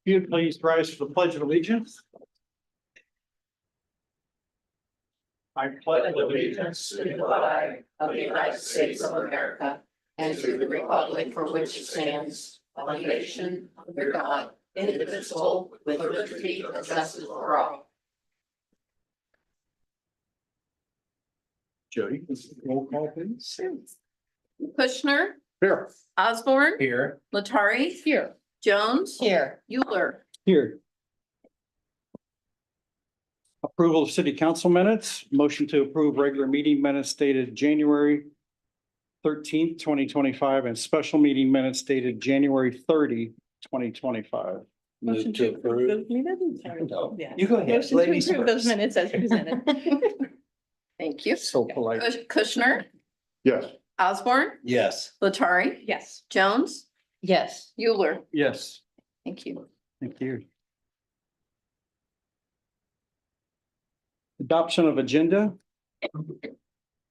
you please rise for the Pledge of Allegiance. I pledge Allegiance to the flag of the United States of America and to the republic for which it stands, one nation, under God, indivisible, with liberty and justice for all. Jody, roll call please. Kushner, Here. Osborne, Here. Latari. Here. Jones. Here. Euler. Here. Approval of city council minutes, motion to approve regular meeting minutes dated January 13th, 2025, and special meeting minutes dated January 30, 2025. Motion to approve those minutes. Yeah. You go ahead. Motion to Ladies approve those first. minutes as presented. Thank you. So polite. Kushner, Yes. Osborne, Yes. Latari. Yes. Jones, Yes. Euler. Yes. Thank you. Thank you. Adoption of agenda.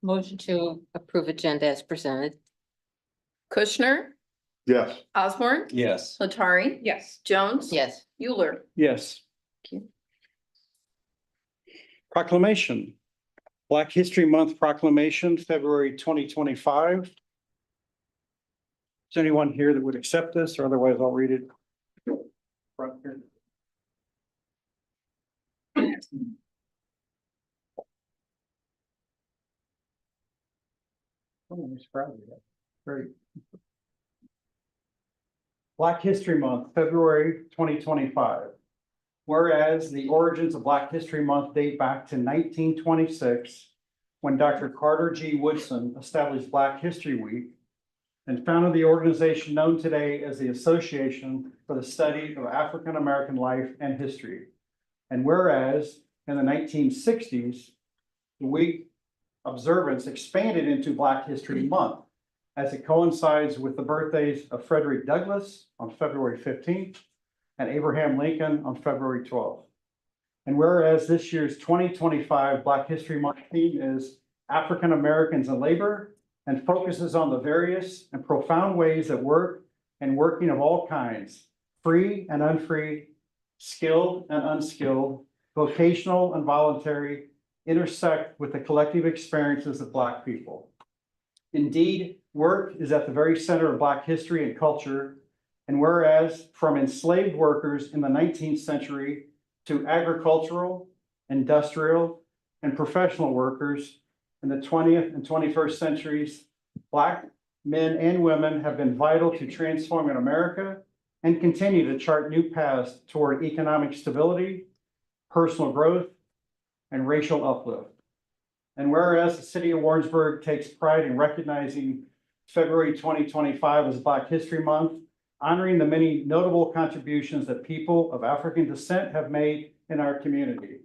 Motion to approve agenda as presented. Kushner, Yes. Osborne, Yes. Latari. Yes. Jones. Yes. Euler. Yes. Thank you. Proclamation. Black History Month proclamation, February 2025. Is there anyone here that would accept this, or otherwise I'll read it? Right here. Oh, I'm proud of that. Great. Black History Month, February 2025. Whereas the origins of Black History Month date back to 1926, when Dr. Carter G. Woodson established Black History Week and founded the organization known today as the Association for the Study of African American Life and History. And whereas in the 1960s, the week observance expanded into Black History Month as it coincides with the birthdays of Frederick Douglass on February 15th and Abraham Lincoln on February 12th. And whereas this year's 2025 Black History Month theme is African Americans in Labor and focuses on the various and profound ways that work and working of all kinds, free and unfree, skilled and unskilled, vocational and voluntary, intersect with the collective experiences of Black people. Indeed, work is at the very center of Black history and culture. And whereas from enslaved workers in the 19th century to agricultural, industrial, and professional workers in the 20th and 21st centuries, Black men and women have been vital to transforming America and continue to chart new paths toward economic stability, personal growth, and racial uplift. And whereas the city of Warrensburg takes pride in recognizing February 2025 as Black History Month, honoring the many notable contributions that people of African descent have made in our community.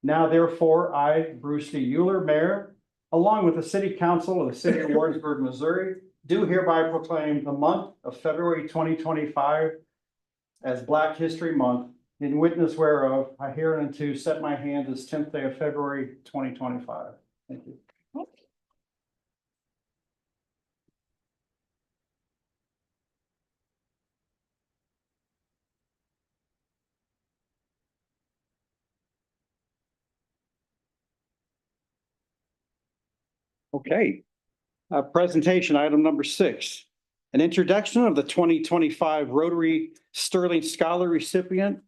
Now, therefore, I, Bruce D. Euler, Mayor, along with the City Council of the City of Warrensburg, Missouri, do hereby proclaim the month of February 2025 as Black History Month, in witness whereof I hereunto set my hand this 10th day of February 2025. Thank you. Okay. Presentation item number 6. An introduction of the 2025 Rotary Sterling Scholar recipient,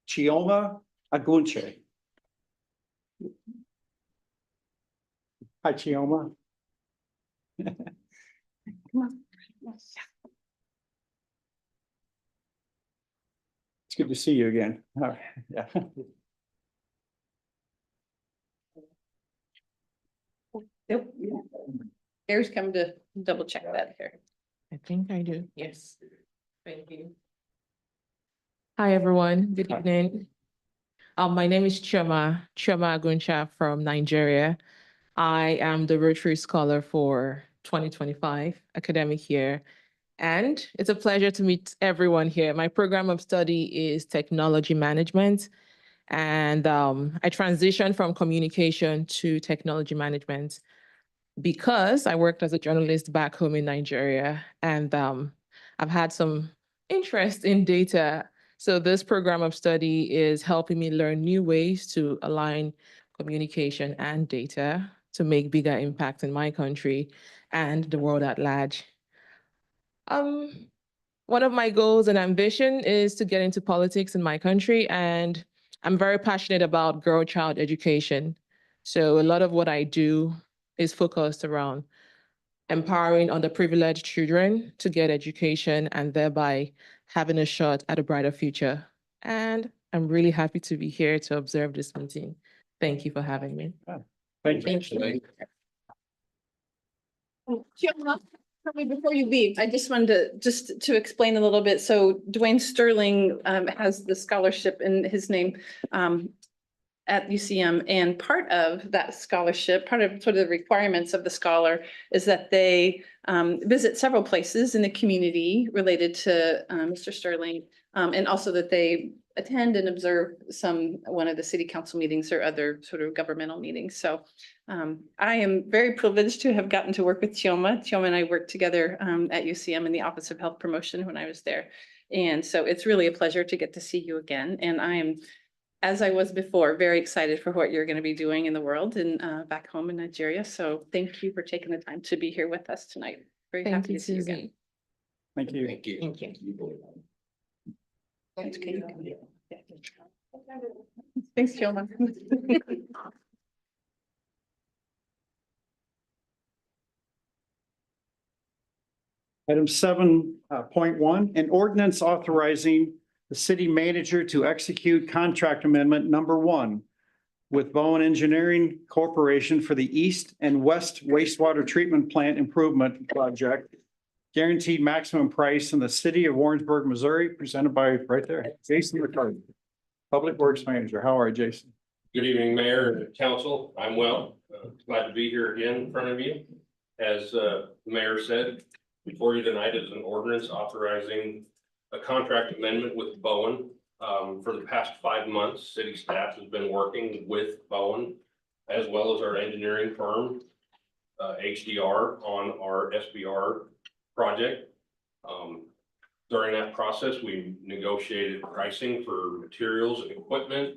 Chioma Agunche. Hi, Chioma. It's good to see you again. All right. Yeah. Nope. Gary's come to double check that here. I think I do. Yes. Thank you. Hi, everyone. Good Hi. evening. My name is Chioma Aguncha from Nigeria. I am the Rotary Scholar for 2025 academic year. And it's a pleasure to meet everyone here. My program of study is technology management. And I transitioned from communication to technology management because I worked as a journalist back home in Nigeria. And I've had some interest in data So this program of study is helping me learn new ways to align communication and data to make bigger impact in my country and the world at large. One of my goals and ambition is to get into politics in my country, and I'm very passionate about girl-child education. So a lot of what I do is focused around empowering underprivileged children to get education and thereby having a shot at a brighter future. And I'm really happy to be here to observe this meeting. Thank you for having me. Thank you. Thank you. Fiona, probably before you leave, I just wanted to explain a little bit. So Dwayne Sterling has the scholarship in his name at UCM, and part of that scholarship, part of sort of the requirements of the scholar is that they visit several places in the community related to Mr. Sterling, and also that they attend and observe one of the city council meetings or other sort of governmental meetings. So I am very privileged to have gotten to work with Chioma. Chioma and I worked together at UCM in the Office of Health Promotion when I was there. And so it's really a pleasure to get to see you again. And I am, as I was before, very excited for what you're going to be doing in the world and back home in Nigeria. So thank you for taking the time to be here with us tonight. Very Thank happy you, to see you Susie. again. Thank you. Thank you. Okay, you can- Thanks, Chioma. Item 7.1, an ordinance authorizing the city manager to execute contract amendment number 1 with Bowen Engineering Corporation for the East and West Wastewater Treatment Plant Improvement Project. Guaranteed maximum price in the city of Warrensburg, Missouri, presented by right there, Jason McCarty, Public Works Manager. How are you, Jason? Good evening, Mayor and Council. I'm well. Glad to be here again in front of you. As the Mayor said, before you tonight is an ordinance authorizing a contract amendment with Bowen. For the past 5 months, city staff has been working with Bowen as well as our engineering firm, HDR, on our SBR project. During that process, we negotiated pricing for materials and equipment.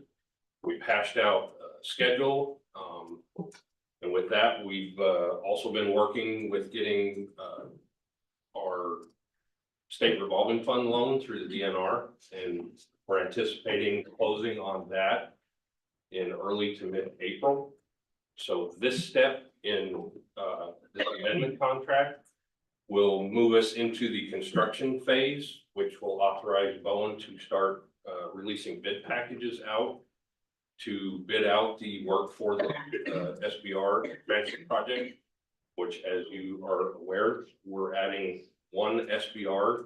We hashed out a schedule. And with that, we've also been working with getting our state revolving fund loan through the DNR, and we're anticipating closing on that in early to mid-April. So this step in the amendment contract will move us into the construction phase, which will authorize Bowen to start releasing bid packages out to bid out the work for the SBR expansion project, which, as you are aware, we're adding 1 SBR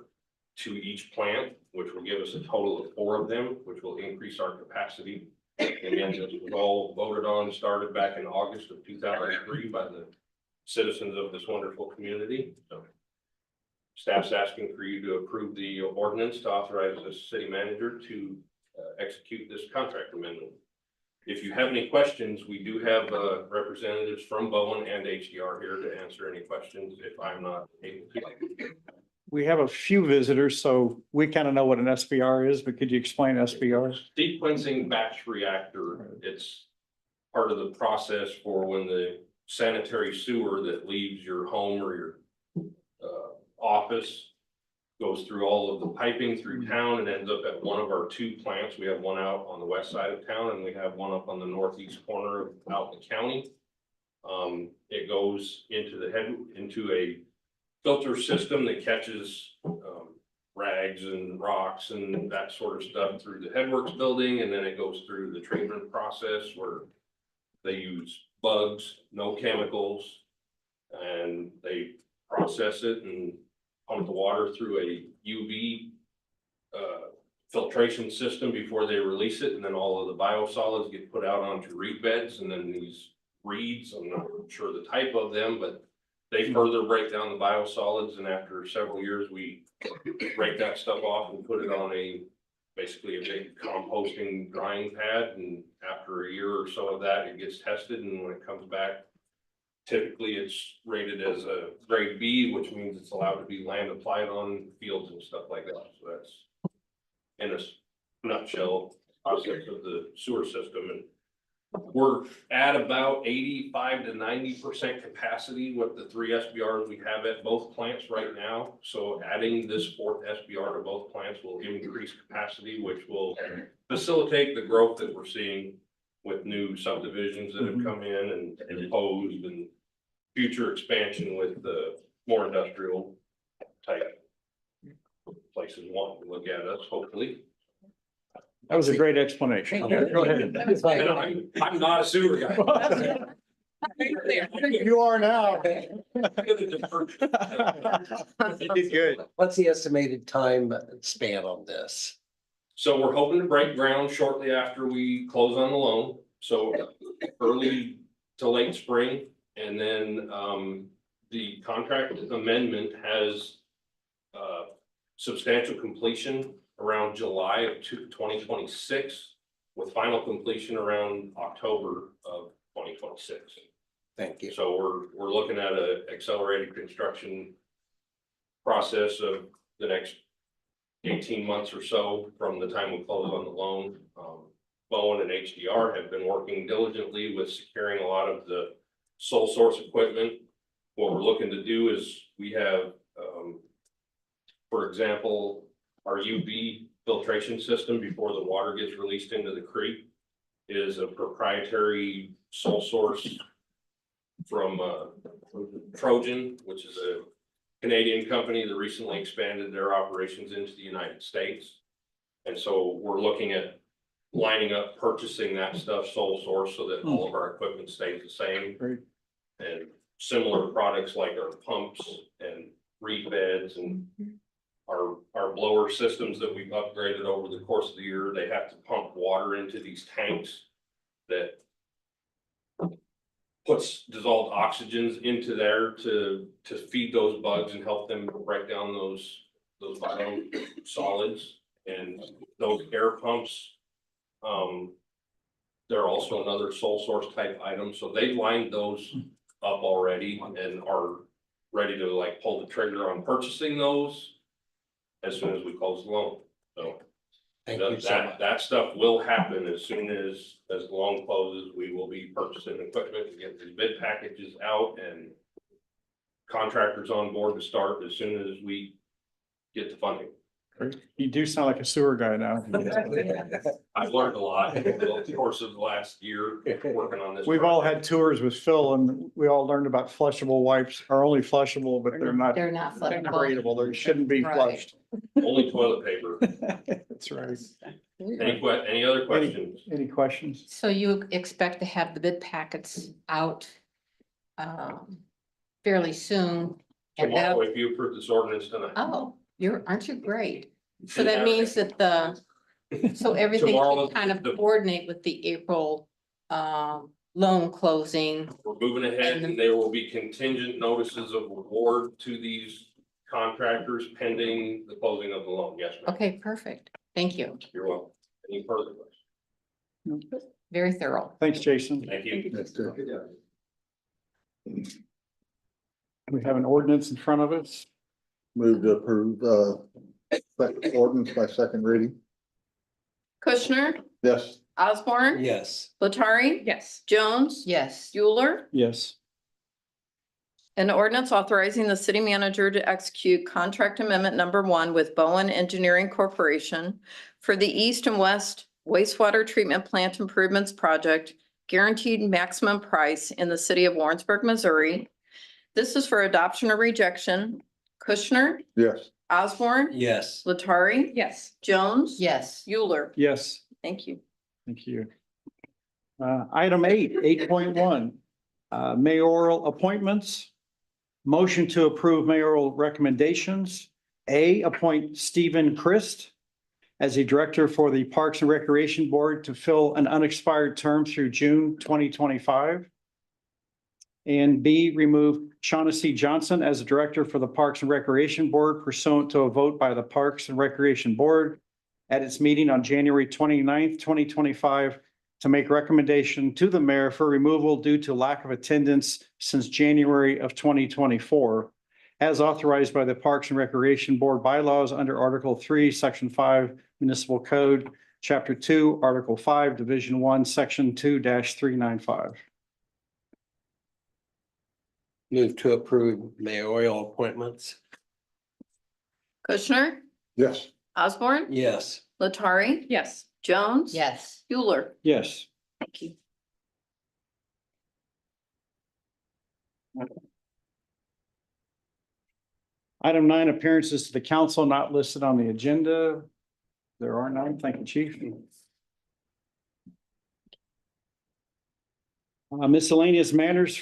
to each plant, which will give us a total of 4 of them, which will increase our capacity. Again, this was all voted on, started back in August of 2003 by the citizens of this wonderful community. So staff's asking for you to approve the ordinance to authorize the city manager to execute this contract amendment. If you have any questions, we do have representatives from Bowen and HDR here to answer any questions if I'm not able to. We have a few visitors, so we kind of know what an SBR is, but could you explain SBR? Sequencing batch reactor, it's part of the process for when the sanitary sewer that leaves your home or your office goes through all of the piping through town and ends up at one of our 2 plants. We have one out on the west side of town and we have one up on the northeast corner of out in the county. It goes into a filter system that catches rags and rocks and that sort of stuff through the headworks building, and then it goes through the treatment process where they use bugs, no chemicals, and they process it and pump the water through a UV filtration system before they release it, and then all of the biosolids get put out onto reed beds, and then these reeds, I'm not sure the type of them, but they further break down the biosolids, and after several years, we break that stuff off and put it on basically a big composting drying pad, and after a year or so of that, it gets tested, and when it comes back, typically it's rated as a grade B, which means it's allowed to be land applied on fields and stuff like that. So that's in a nutshell process of the sewer system. And we're at about 85 to 90% capacity with the 3 SBRs we have at both plants right now. So adding this 4th SBR to both plants will increase capacity, which will facilitate the growth that we're seeing with new subdivisions that have come in and imposed, and future expansion with the more industrial type places want to look at us, hopefully. That was a great explanation. Thank you. Go ahead. And I'm not a sewer guy. You are now. You did good. What's the estimated time span on this? So we're hoping to break ground shortly after we close on the loan, so early to late spring. And then the contract amendment has substantial completion around July of 2026, with final completion around October of 2026. Thank you. So we're looking at a accelerated construction process of the next 18 months or so from the time we close on the loan. Bowen and HDR have been working diligently with securing a lot of the sole source equipment. What we're looking to do is we have, for example, our UV filtration system before the water gets released into the creek is a proprietary sole source from Trojan, which is a Canadian company that recently expanded their operations into the United States. And so we're looking at lining up purchasing that stuff sole source so that all of our equipment stays the same. Great. And similar products like our pumps and reed beds and our blower systems that we've upgraded over the course of the year. They have to pump water into these tanks that puts dissolved oxygens into there to feed those bugs and help them break down those biosolids. And those air pumps, they're also another sole source type item. So they lined those up already and are ready to like pull the trigger on purchasing those as soon as we close the loan. So Thank you so much. that stuff will happen as soon as the loan closes. We will be purchasing equipment to get these bid packages out and contractors on board to start as soon as we get the funding. You do sound like a sewer guy now. I've learned a lot over the course of the last year working on this. We've all project. had tours with Phil and we all learned about flushable wipes are only flushable, but they're not They're not flexible. degradable. They shouldn't be Right. flushed. Only toilet paper. That's right. Any other questions? Any questions? So you expect to have the bid packets out fairly soon? And that, Tomorrow, if you approve this ordinance tonight. oh, aren't you great? So that means that so everything Tomorrow, can kind of the- coordinate with the April loan closing. We're moving ahead and there will be contingent notices of award to these contractors pending the closing of the loan. Yes, ma'am. Okay, perfect. Thank you. You're welcome. Any further questions? Very thorough. Thanks, Jason. Thank you. We have an ordinance in front of us. Move to approve, second ordinance by second reading. Kushner, Yes. Osborne, Yes. Latari. Yes. Jones. Yes. Euler. Yes. An ordinance authorizing the city manager to execute contract amendment number 1 with Bowen Engineering Corporation for the East and West Wastewater Treatment Plant Improvements Project, guaranteed maximum price in the city of Warrensburg, Missouri. This is for adoption or rejection. Kushner, Yes. Osborne, Yes. Latari. Yes. Jones. Yes. Euler. Yes. Thank you. Thank you. Item 8.1, mayoral appointments. Motion to approve mayoral recommendations. A, appoint Stephen Christ as the director for the Parks and Recreation Board to fill an unexpired term through June 2025. And B, remove Shaughnessy Johnson as the director for the Parks and Recreation Board pursuant to a vote by the Parks and Recreation Board at its meeting on January 29th, 2025, to make recommendation to the mayor for removal due to lack of attendance since January of 2024, as authorized by the Parks and Recreation Board bylaws under Article 3, Section 5 Municipal Code, Chapter 2, Article 5, Division 1, Section 2-395. Move to approve mayoral appointments. Kushner, Yes. Osborne, Yes. Latari, Yes. Jones. Yes. Euler. Yes. Thank you. Item 9, appearances to the council not listed on the agenda. There are none. Thank you, Chief. Miscellaneous matters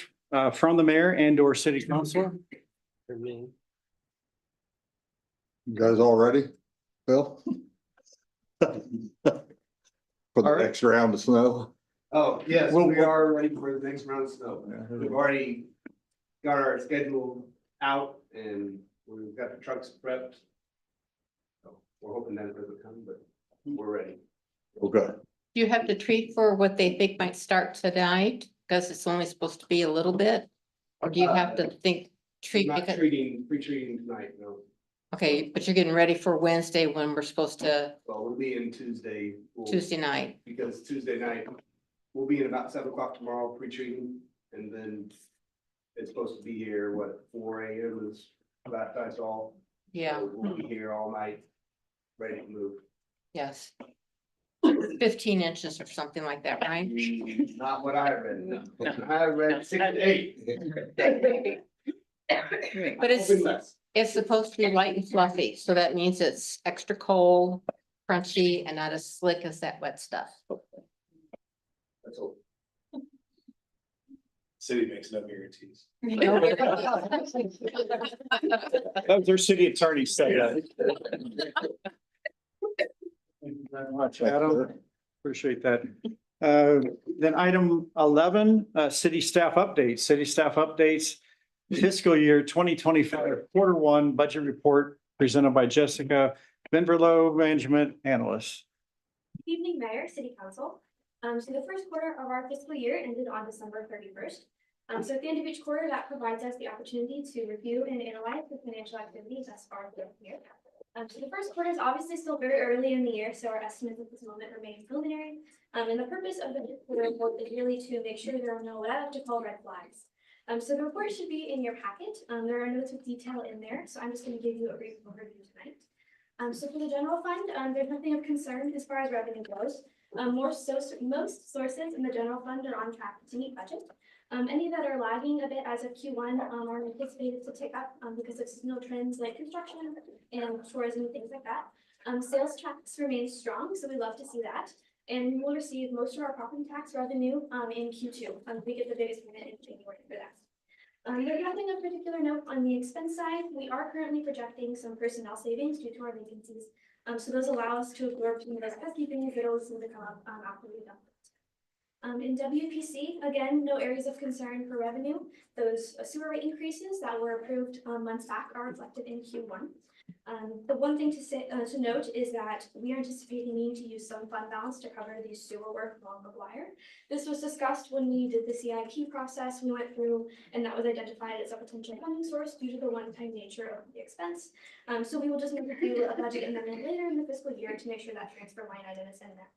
from the mayor and or city council. For me. You guys all ready? Bill? For All the right. next round of snow? Oh, yes, Well, we well- are ready for the next round of snow. We've already got our schedule out and we've got the trucks prepped. So we're hoping that it doesn't come, but we're ready. Okay. Do you have the treat for what they think might start tonight? Because it's only supposed to be a little bit? Or do you have to think treat? Not because- pre-treating tonight, no. Okay, but you're getting ready for Wednesday when we're supposed to, Well, we'll be in Tuesday. Tuesday night. Because Tuesday night, we'll be in about 7 o'clock tomorrow pre-treating and then it's supposed to be here, what, 4 AM is that's all. Yeah, So we'll be here all night, ready to move. yes. 15 inches or something like that, right? Not what I read. No. I read 6 to 8. But it's supposed to be light and fluffy, so that means it's extra cold, crunchy, and not as slick as that wet stuff. That's all. City makes no guarantees. That was their city attorney saying. Thank you very much, Adam. Appreciate that. Then item 11, city staff updates, fiscal year 2025, quarter 1 budget report presented by Jessica Benverlo, management analyst. Good evening, Mayor, City Council. So the first quarter of our fiscal year ended on December 31st. So at the end of each quarter, that provides us the opportunity to review and analyze the financial activities thus far throughout the year. So the first quarter is obviously still very early in the year, so our estimates at this moment remain preliminary. And the purpose of the quarter report is really to make sure there are no what I like to call red flags. So the report should be in your packet. There are notes with detail in there, so I'm just going to give you a brief overview tonight. So for the general fund, there's nothing of concern as far as revenue goes. Most sources in the general fund are on track to meet budget. Any that are lagging a bit as of Q1 are anticipated to tick up because of seasonal trends like construction and tourism and things like that. Sales tax remains strong, so we love to see that. And we will receive most of our property tax revenue in Q2. We get the biggest payment in January for that. There's nothing of particular note on the expense side. We are currently projecting some personnel savings due to our vacancies. So those allow us to absorb some of those pesky things that always seem to come up after we've done that. In WPC, again, no areas of concern for revenue. Those sewer rate increases that were approved months back are reflected in Q1. The one thing to note is that we are anticipating needing to use some fund balance to cover the sewer work along the wire. This was discussed when we did the CIP process we went through, and that was identified as a potential funding source due to the one-time nature of the expense. So we will just need to do a budget amendment later in the fiscal year to make sure that transfer line item is in there.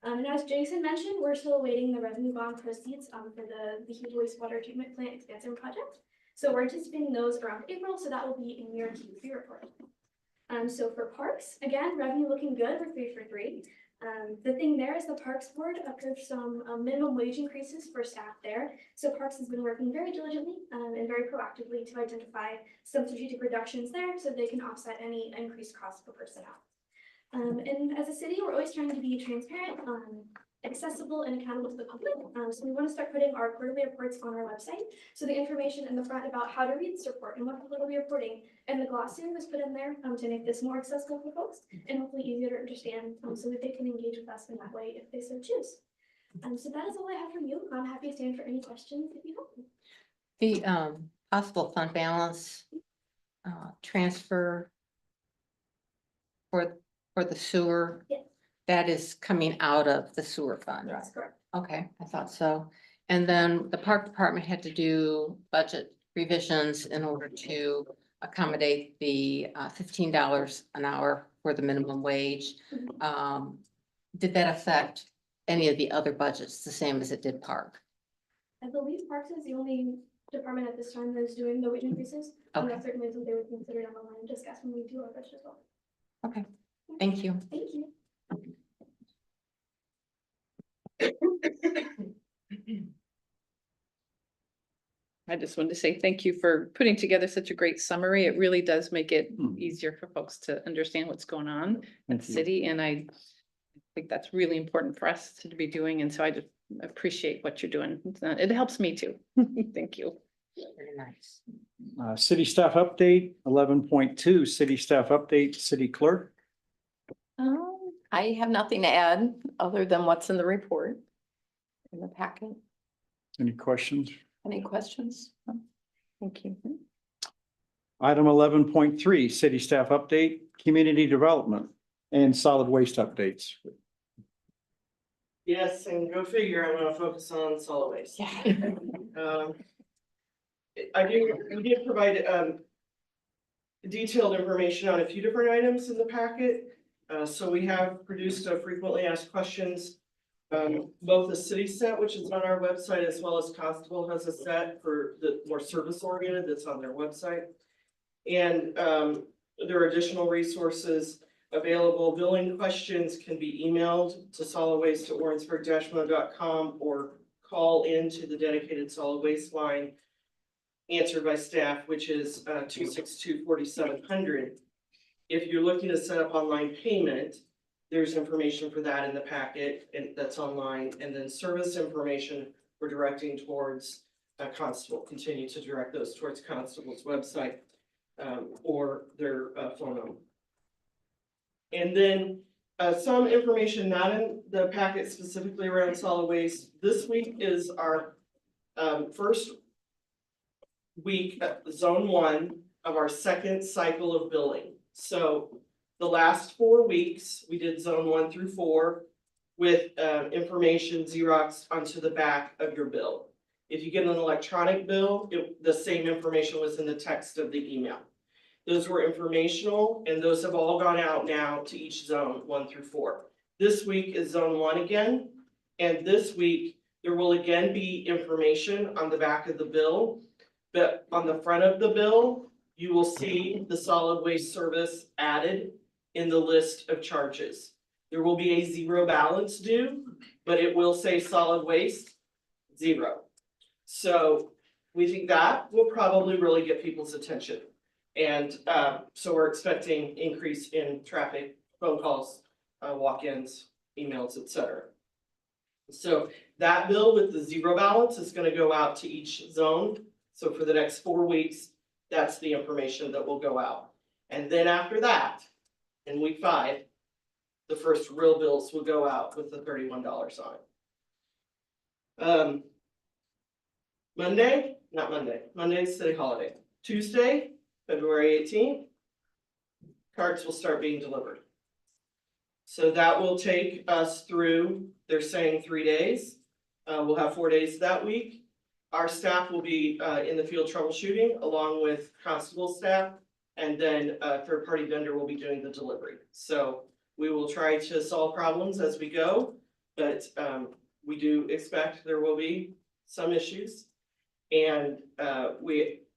And as Jason mentioned, we're still awaiting the revenue bond proceeds for the huge wastewater treatment plant expansion project. So we're anticipating those around April, so that will be in your Q3 report. So for parks, again, revenue looking good. We're 3 for 3. The thing there is the Parks Board approved some minimum wage increases for staff there. So Parks has been working very diligently and very proactively to identify some strategic reductions there so they can offset any increased costs for personnel. And as a city, we're always trying to be transparent, accessible, and accountable to the public. So we want to start putting our quarterly reports on our website. So the information in the front about how to read this report and what people will be reporting, and the glossary was put in there to make this more accessible for folks and hopefully easier to understand, so that they can engage with us in that way if they so choose. So that is all I have from you. I'm happy to stand for any questions if you have. The possible fund balance transfer for the sewer. Yes. That is coming out of the sewer fund, right? That's correct. Okay, I thought so. And then the park department had to do budget revisions in order to accommodate the $15 an hour for the minimum wage. Did that affect any of the other budgets the same as it did Park? I believe Parks is the only department at this time that is doing the wage increases. And that's certainly something they would consider down the line and discuss when we do our budget as well. Okay, thank you. Thank you. I just wanted to say thank you for putting together such a great summary. It really does make it Hmm. easier for folks to understand what's going on in Thank the you. city, and I think that's really important for us to be doing, and so I just appreciate what you're doing. It helps me too. Thank you. Very nice. City staff update, 11.2, city staff update, city clerk. I have nothing to add other than what's in the report. In the packet. Any questions? Any questions? No? Thank you. Item 11.3, city staff update, community development and solid waste updates. Yes, and go figure, I'm gonna focus on solid waste. Yeah. We did provide, detailed information on a few different items in the packet. So we have produced a frequently asked questions. Both the city set, which is on our website, as well as Constable has a set for the more service oriented that's on their website. And, there are additional resources available. Billing questions can be emailed to solidwaste@warrensburg-mo.com or call into the dedicated solid waste line answered by staff, which is 262-4700. If you're looking to set up online payment, there's information for that in the packet and that's online, and then service information we're directing towards Constable, continue to direct those towards Constable's website or their phone number. And then some information not in the packet specifically around solid waste. This week is our first week at zone 1 of our second cycle of billing. So the last 4 weeks, we did zone 1 through 4 with information Xerox onto the back of your bill. If you get an electronic bill, the same information was in the text of the email. Those were informational, and those have all gone out now to each zone 1 through 4. This week is zone 1 again, and this week there will again be information on the back of the bill. But on the front of the bill, you will see the solid waste service added in the list of charges. There will be a 0 balance due, but it will say solid waste 0. So we think that will probably really get people's attention. And so we're expecting increase in traffic, phone calls, walk-ins, emails, etc. So that bill with the 0 balance is going to go out to each zone. So for the next 4 weeks, that's the information that will go out. And then after that, in week 5, the first real bills will go out with the $31 sign. Monday's city holiday. Tuesday, February 18th, carts will start being delivered. So that will take us through, they're saying 3 days. We'll have 4 days that week. Our staff will be in the field troubleshooting along with constable staff, and then a third-party vendor will be doing the delivery. So we will try to solve problems as we go, but we do expect there will be some issues. And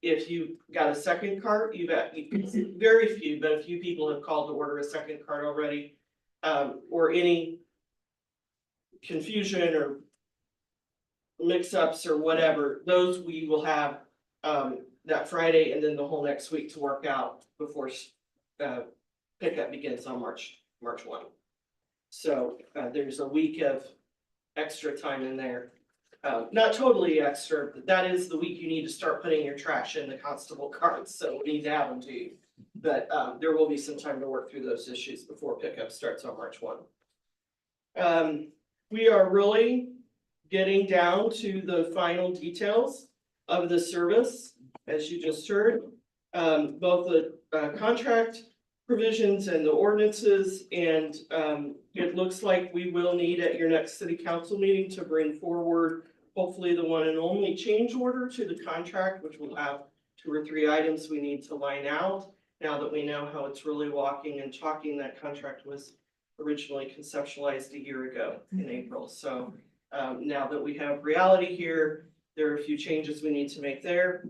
if you got a second cart, very few, but a few people have called to order a second cart already, or any confusion or mix-ups or whatever, those we will have that Friday and then the whole next week to work out before pickup begins on March 1. So there's a week of extra time in there. Not totally extra, but that is the week you need to start putting your trash in the constable carts, so we need to have them to you. But there will be some time to work through those issues before pickup starts on March 1. We are really getting down to the final details of the service, as you just heard. Both the contract provisions and the ordinances, and it looks like we will need at your next city council meeting to bring forward hopefully the one and only change order to the contract, which will have 2 or 3 items we need to line out. Now that we know how it's really walking and talking, that contract was originally conceptualized a year ago in April. So now that we have reality here, there are a few changes we need to make there,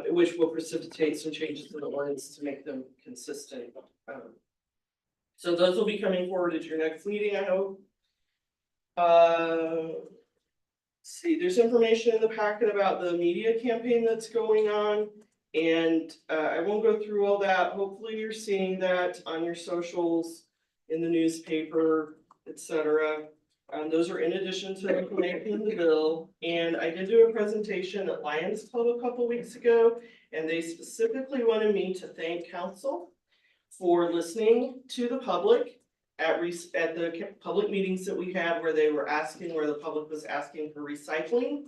which will precipitate some changes to the ordinance to make them consistent. So those will be coming forward at your next meeting, I hope. See, there's information in the packet about the media campaign that's going on. And I won't go through all that. Hopefully you're seeing that on your socials, in the newspaper, etc. Those are in addition to the information in the bill. And I did do a presentation at Lions Club a couple weeks ago, and they specifically wanted me to thank council for listening to the public at the public meetings that we had where the public was asking for recycling.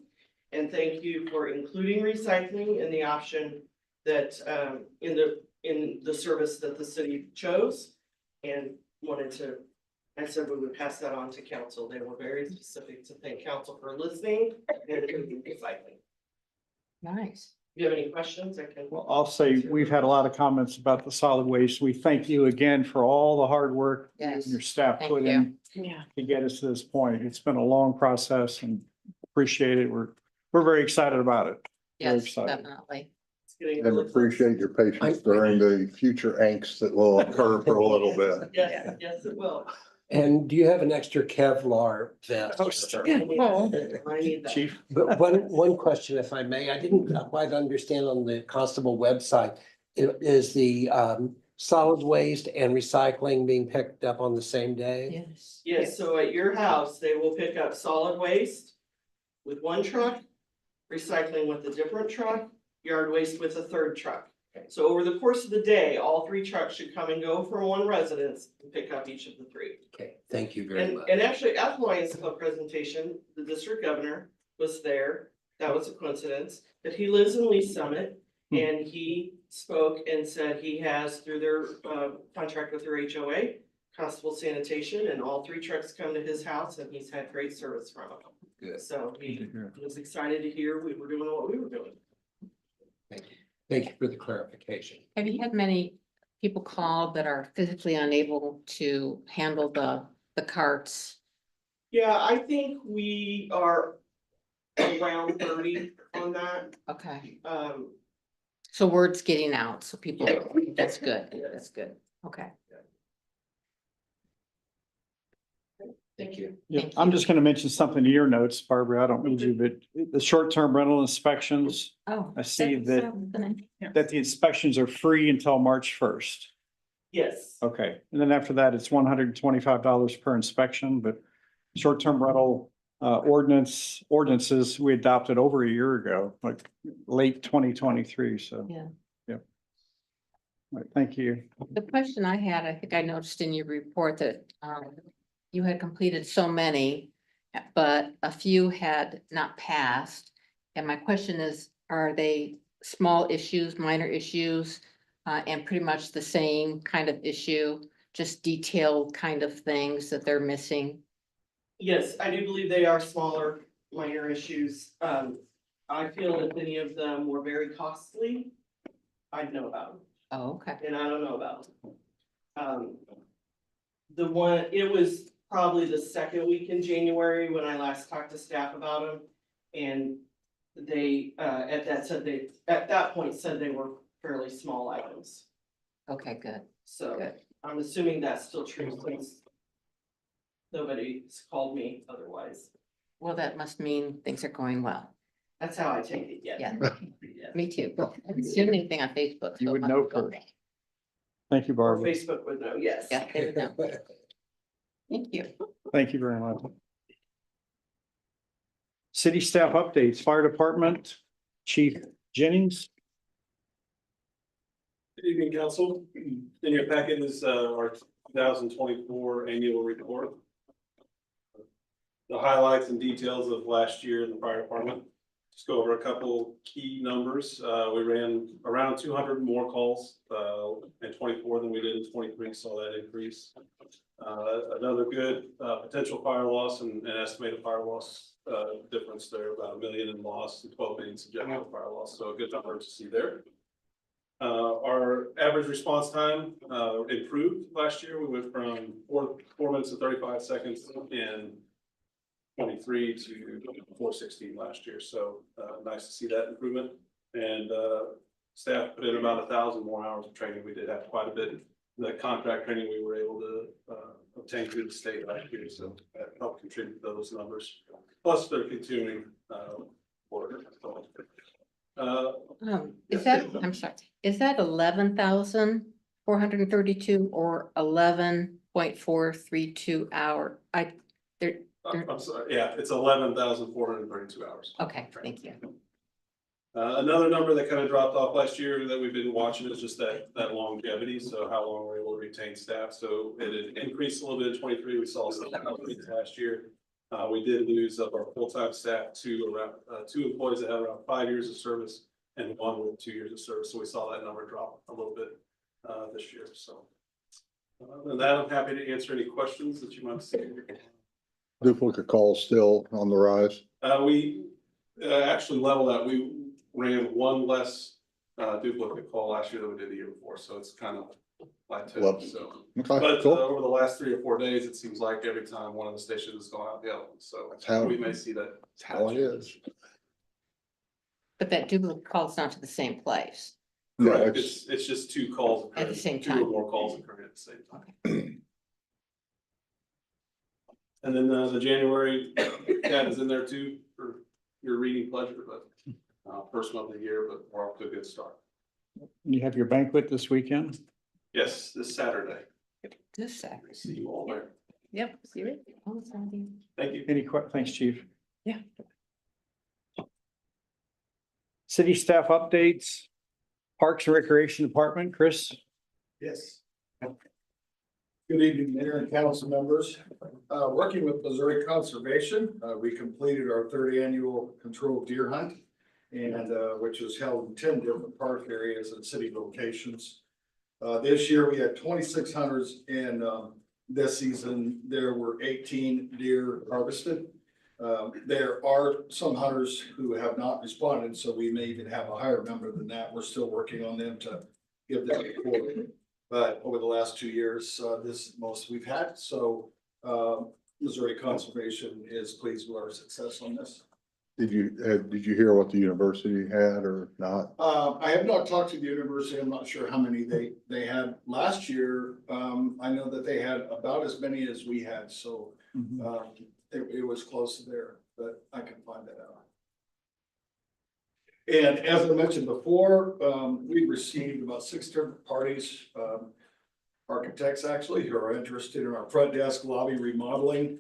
And thank you for including recycling in the option that in the service that the city chose. And I said we would pass that on to council. They were very specific to thank council for listening and including recycling. Nice. If you have any questions, I can. Well, I'll say, we've had a lot of comments about the solid waste. We thank you again for all the hard work you and Yes, your staff thank put you. in Yeah. to get us to this point. It's been a long process and appreciate it. We're very excited about it. Very Yes, excited. definitely. It's getting And really appreciate your patience during the future angst that will occur for a little bit. Yes, yes, it will. And do you have an extra Kevlar vest? Oh, I need that. Chief, But one question, if I may, I didn't quite understand on the constable website. Is the solid waste and recycling being picked up on the same day? Yes. Yes, so at your house, they will pick up solid waste with one truck, recycling with a different truck, yard waste with a third truck. So over the course of the day, all three trucks should come and go from one residence and pick up each of the three. Okay, thank you very much. And actually, at the Lions Club presentation, the district governor was there. That was a coincidence, but he lives in Lee Summit. And he spoke and said he has, through their contract with their HOA, constable sanitation, and all three trucks come to his house and he's had great service from them. Good. So he was excited to hear we were doing what we were doing. Thank you. Thank you for the clarification. Have you had many people call that are physically unable to handle the carts? Yeah, I think we are around 30 on that. Okay, Um, so word's getting out, so people, that's good, that's good, okay. Thank you. yeah, Thank I'm you. just gonna mention something to your notes, Barbara. I don't need you, but the short-term rental inspections, Oh. I see that's- that the inspections are free until March 1st. yes, Okay, and then after that, it's $125 per inspection, but short-term rental ordinances, we adopted over a year ago, like late 2023, so. Yeah. Yep. All right, thank you. The question I had, I think I noticed in your report that you had completed so many, but a few had not passed. And my question is, are they small issues, minor issues, and pretty much the same kind of issue, just detailed kind of things that they're missing? yes, I do believe they are smaller, minor issues. I feel if any of them were very costly, I'd know about them. Oh, okay. And I don't know about them. The one, it was probably the second week in January when I last talked to staff about them. And they, at that point said they were fairly small items. Okay, good. So Good. I'm assuming that's still true since nobody's called me otherwise. Well, that must mean things are going well. That's how I take it, yes. Yeah. Yes. Me too. I haven't seen anything on Facebook. You so would it must know be going first. Thank you, Or Barbara. Facebook would know, yes. well. Yeah, they would know. Thank you. Thank you very much. City staff updates, fire department, Chief Jennings. Good evening, council. In your packet is our 2024 annual report. The highlights and details of last year in the fire department. Just go over a couple key numbers. We ran around 200 more calls in 24 than we did in 23, saw that increase. Another good potential fire loss and estimated fire loss difference there, about $1 million in loss and 12 million subjective fire loss. So a good number to see there. Our average response time, improved last year. We went from 4 minutes and 35 seconds in 23 to 4:16 last year. So, nice to see that improvement. And, staff put in about 1,000 more hours of training. We did have quite a bit. The contract training we were able to, obtain through the state last year. So that helped contribute to those numbers. Plus they're continuing, work. Is that, I'm sorry, is that 11,432 or 11.432 hour? I'm sorry, yeah, it's 11,432 hours. Okay, thank you. Another number that kind of dropped off last year that we've been watching is just that longevity, so how long we're able to retain staff. So it had increased a little bit in 23, we saw some increase last year. We did lose of our full-time staff to around, 2 employees that had around 5 years of service and 1 with 2 years of service, so we saw that number drop a little bit, this year, so. Other than that, I'm happy to answer any questions that you might see. Duplicate calls still on the rise. We actually leveled out. We ran 1 less duplicate call last year than we did the year before, so it's kind of plateaued, so. Okay, But cool. over the last 3 or 4 days, it seems like every time one of the stations has gone out the other one, so That's how- we may see that. That's how it is. But that duplicate call's not to the same place. No, Correct, it's, it's just 2 calls. At the occurring, same 2 time. or more calls occurring at the same time. And then the January, that is in there too, for your reading pleasure, but first month of the year, but we're off to a good start. You have your banquet this weekend? Yes, this Saturday. This Saturday. See you all there. Yep, see it? Oh, Saturday. Thank you. Thanks, chief. Yeah. City staff updates, Parks and Recreation Department, Chris? Yes. Good evening, Mayor and council members. Working with Missouri Conservation, we completed our 3rd annual controlled deer hunt. And which was held in 10 different park areas and city locations. This year we had 26 hunters and this season there were 18 deer harvested. There are some hunters who have not responded, so we may even have a higher number than that. We're still working on them to give them a report. But over the last 2 years, this is the most we've had. So Missouri Conservation is pleased with our success on this. did you hear what the university had or not? I have not talked to the university. I'm not sure how many they had last year. I know that they had about as many as we had, so it was close there, but I can find that out. And as I mentioned before, we received about 6 different parties, architects actually, who are interested in our front desk lobby remodeling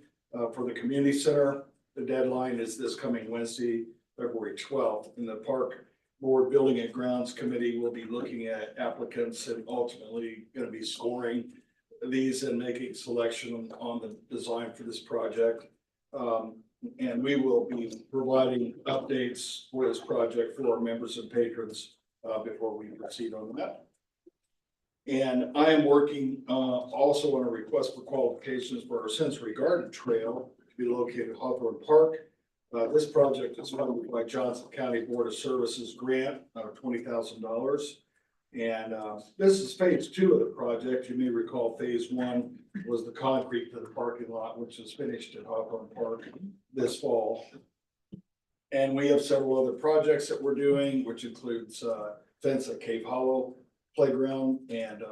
for the community center. The deadline is this coming Wednesday, February 12th, and the Park Board Building and Grounds Committee will be looking at applicants and ultimately going to be scoring these and making selection on the design for this project. And we will be providing updates for this project for our members and patrons before we proceed on that. And I am working also on a request for qualifications for our sensory garden trail to be located at Hawthorne Park. This project is funded by Johnson County Board of Services grant of $20,000. And this is phase 2 of the project. You may recall phase 1 was the concrete for the parking lot, which is finished at Hawthorne Park this fall. And we have several other projects that we're doing, which includes fence at Cave Hollow playground and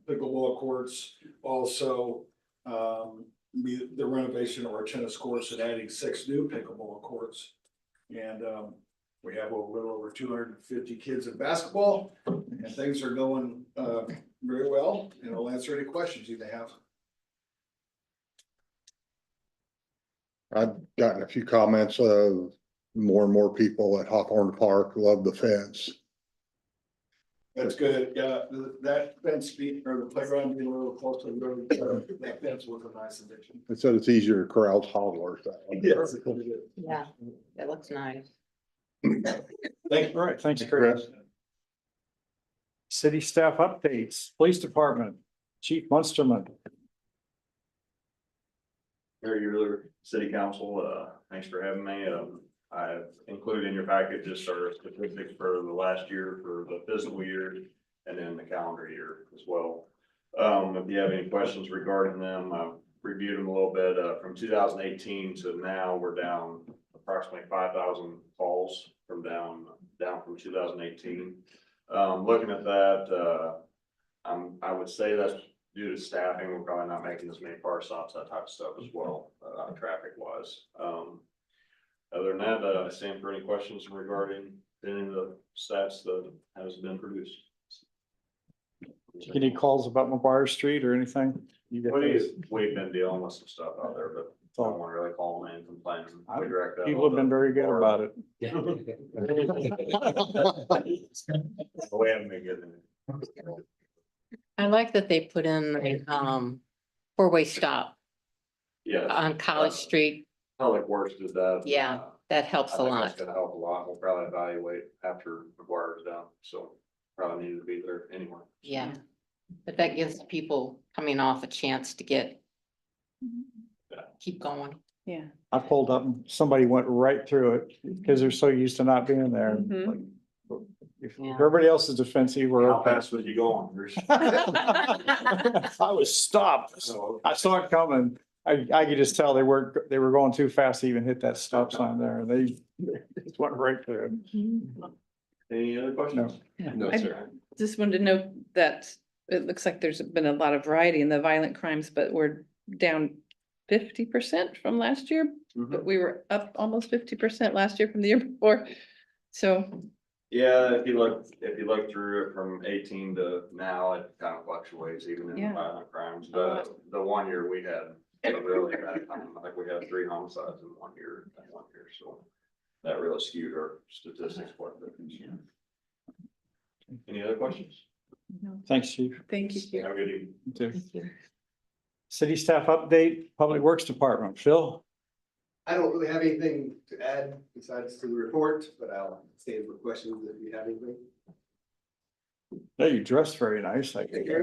pickleball courts. Also, the renovation of our tennis courts and adding 6 new pickleball courts. And we have a little over 250 kids in basketball, and things are going very well. And I'll answer any questions you may have. I've gotten a few comments of more and more people at Hawthorne Park love the fence. That's good. Yeah, that fence or the playground being a little close to the road, that fence was a nice addition. It said it's easier to corral toddlers that way. Yes. Yeah, that looks nice. Thank you. All right, thanks, Chris. City staff updates, Police Department, Chief Munsterman. Regular city council, thanks for having me. I've included in your packet just our statistics for the last year, for the fiscal year and then the calendar year as well. If you have any questions regarding them, I've reviewed them a little bit. From 2018 to now, we're down approximately 5,000 calls from down from 2018. Looking at that, I would say that's due to staffing. We're probably not making as many car stops, that type of stuff as well, traffic wise. Other than that, same for any questions regarding any of the stats that has been produced. Any calls about McGuire Street or anything? You get those? We've been dealing with some stuff out there, but I don't want to really call them and complain. We direct that People have been very good about it. We haven't been getting it. I like that they put in a four-way stop Yeah. on College Street. Public Works did that. Yeah, that helps I a think lot. that's gonna help a lot. We'll probably evaluate after McGuire's done, so probably needed to be there anyway. Yeah, but that gives people coming off a chance to keep going. Yeah. I pulled up and somebody went right through it because they're so used to not being there. Mhm. Like, If Yeah. everybody else is defensive, we're How okay. fast was you going? I was stopped. I saw it coming. I could just tell they were going too fast to even hit that stop sign there. They just went right through Any other questions? No. I just wanted to note that it looks like there's been a lot of variety in the violent crimes, but we're down 50% from last year. But we were up almost 50% last year from the year before. So, Yeah, if you look through it from 18 to now, it kind of fluctuates even in the Yeah. violent crimes. The 1 year we had a really bad time. I think we had 3 homicides in 1 year, so that really skewed our statistics quite a bit. Any other questions? Thanks, Chief. thank you. Have a good evening. You too. Thank you. City staff update, Public Works Department, Phil? I don't really have anything to add besides to the report, but I'll stand for questions if you have anything. No, you dressed very nice. I think. I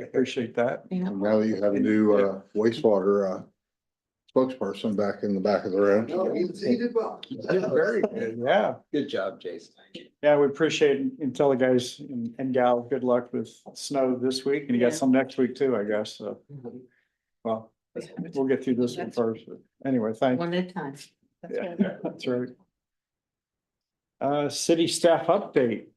appreciate that. And now that you have a new wastewater spokesperson back in the back of the room. No, he did well. Very good, yeah. Good job, Jason. Yeah, we appreciate it and tell the guys and gals, good luck with snow this week and you got Yeah. some next week too, I guess, so. Well, we'll get through this one first, but anyway, thank you. One at a time. That's Yeah, right. that's right. City staff update.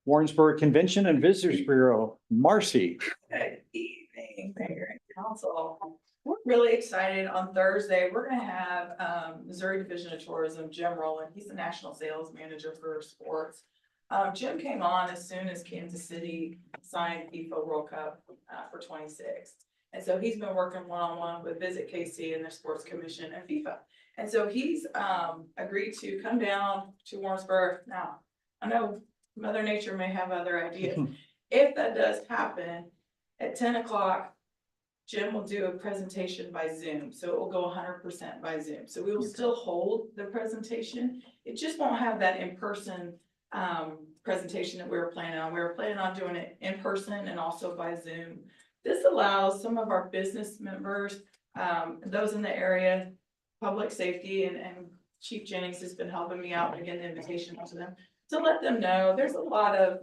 Warrensburg Convention and Visitors Bureau, Marcy. Good evening, Mayor and Council. We're really excited. On Thursday, we're gonna have Missouri Division of Tourism, Jim Rowland. He's the National Sales Manager for sports. Jim came on as soon as Kansas City signed FIFA World Cup for 26. And so he's been working one-on-one with Visit KC and their Sports Commission and FIFA. And so he's agreed to come down to Warrensburg. Now, I know Mother Nature may have other ideas. If that does happen, at 10 o'clock, Jim will do a presentation by Zoom, so it will go 100% by Zoom. So we will still hold the presentation. It just won't have that in-person presentation that we were planning on. We were planning on doing it in person and also by Zoom. This allows some of our business members, those in the area, public safety, and Chief Jennings has been helping me out and getting the invitation to them, to let them know there's a lot of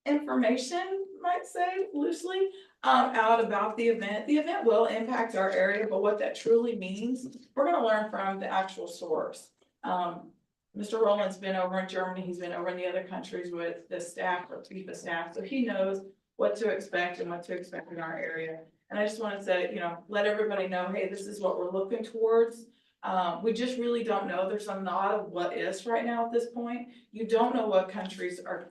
information, might say loosely, out about the event. The event will impact our area, but what that truly means, we're gonna learn from the actual source. Mr. Rowland's been over in Germany, he's been over in the other countries with the staff or FIFA staff, so he knows what to expect and what to expect in our area. And I just wanted to, let everybody know, hey, this is what we're looking towards. We just really don't know. There's a lot of what ifs right now at this point. You don't know what countries are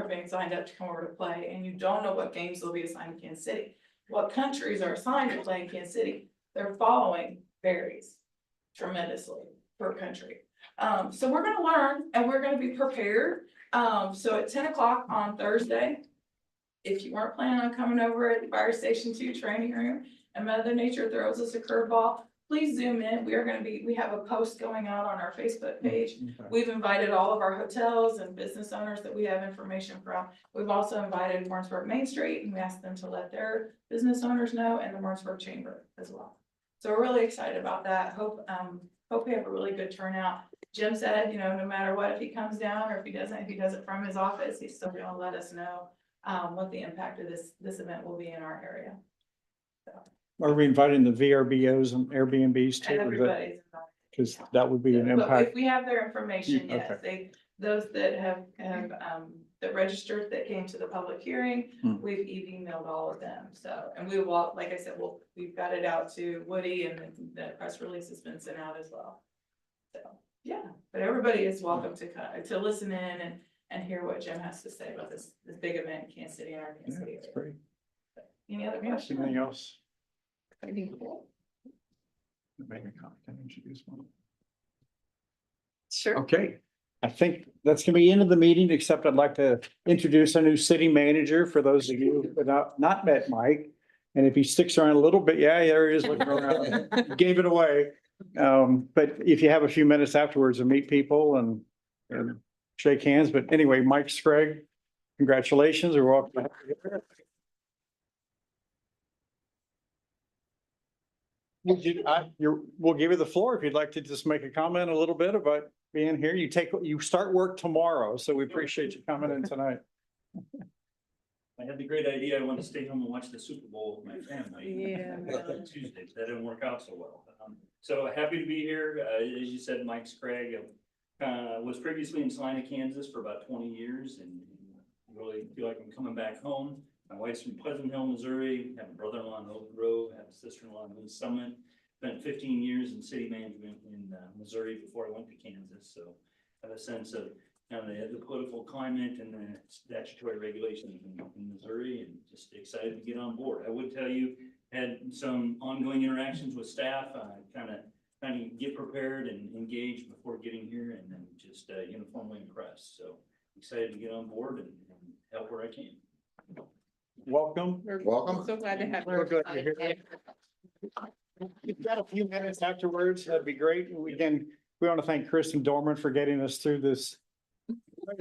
being signed up to come over to play, and you don't know what games will be assigned to Kansas City. What countries are assigned to play in Kansas City, their following varies tremendously per country. So we're gonna learn and we're gonna be prepared. So at 10 o'clock on Thursday, if you weren't planning on coming over at the Fire Station 2 training room and Mother Nature throws us a curveball, please zoom in. We have a post going out on our Facebook page. We've invited all of our hotels and business owners that we have information from. We've also invited Warrensburg Main Street and we asked them to let their business owners know, and the Warrensburg Chamber as well. So we're really excited about that. Hope we have a really good turnout. Jim said, you know, no matter what, if he comes down or if he does it from his office, he's still gonna let us know what the impact of this event will be in our area. Are we inviting the VRBOs and Airbnbs too? Everybody's invited. Because that would be an But impact. if we have their information, Okay. yes, those that have that registered, that came to the public hearing, we've emailed all of them, so, and we will, like I said, we've got it out to Woody, and the press release has been sent out as well. So, yeah, but everybody is welcome to listen in and hear what Jim has to say about this big event in Kansas City and our Kansas City. That's great. Any other Yes, questions? anything else? Exciting. Make a comment, can I introduce one? Sure. Okay, I think that's gonna be the end of the meeting, except I'd like to introduce a new city manager for those of you who have not met Mike. And if he sticks around a little bit, yeah, there he is looking around, gave it away. But if you have a few minutes afterwards to meet people and shake hands, but anyway, Mike Scragg, congratulations, or welcome. We'll give you the floor if you'd like to just make a comment a little bit about being here. You start work tomorrow, so we appreciate you coming in tonight. I had the great idea, I wanted to stay home and watch the Super Bowl with my family. Yeah. On Tuesday, that didn't work out so well. So happy to be here, as you said, Mike Scragg, was previously in Salina, Kansas for about 20 years and really feel like I'm coming back home. My wife's from Pleasant Hill, Missouri, have a brother-in-law in Oak Grove, have a sister-in-law in Lynn Summit. Spent 15 years in city management in Missouri before I went to Kansas, so I have a sense of the political climate and the statutory regulations in Missouri, and just excited to get on board. I would tell you, had some ongoing interactions with staff, kind of get prepared and engage before getting here, and then just uniformly impressed. So excited to get on board and help where I can. Welcome. Welcome. So glad to have We're you. glad you're here. You've got a few minutes afterwards, that'd be great. We want to thank Kristen Dorman for getting us through this. I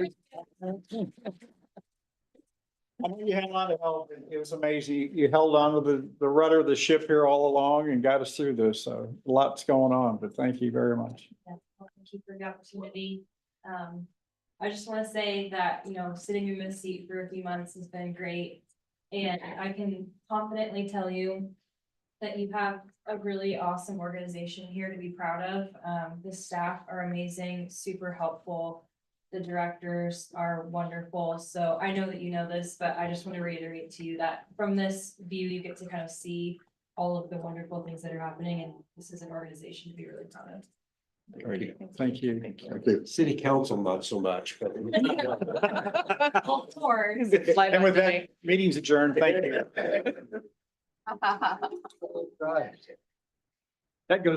know you had a lot of help. It was amazing. You held on to the rudder of the ship here all along and got us through this. So a lot's going on, but thank you very much. Well, thank you for the opportunity. I just want to say that, sitting in this seat for a few months has been great. And I can confidently tell you that you have a really awesome organization here to be proud of. The staff are amazing, super helpful. The directors are wonderful. So I know that you know this, but I just want to reiterate to you that from this view, you get to kind of see all of the wonderful things that are happening. And this is an organization to be really proud of. Great. Thank you. Thank you. City council, not so much, but. Of course. And with that, meeting's adjourned. Thank you. That goes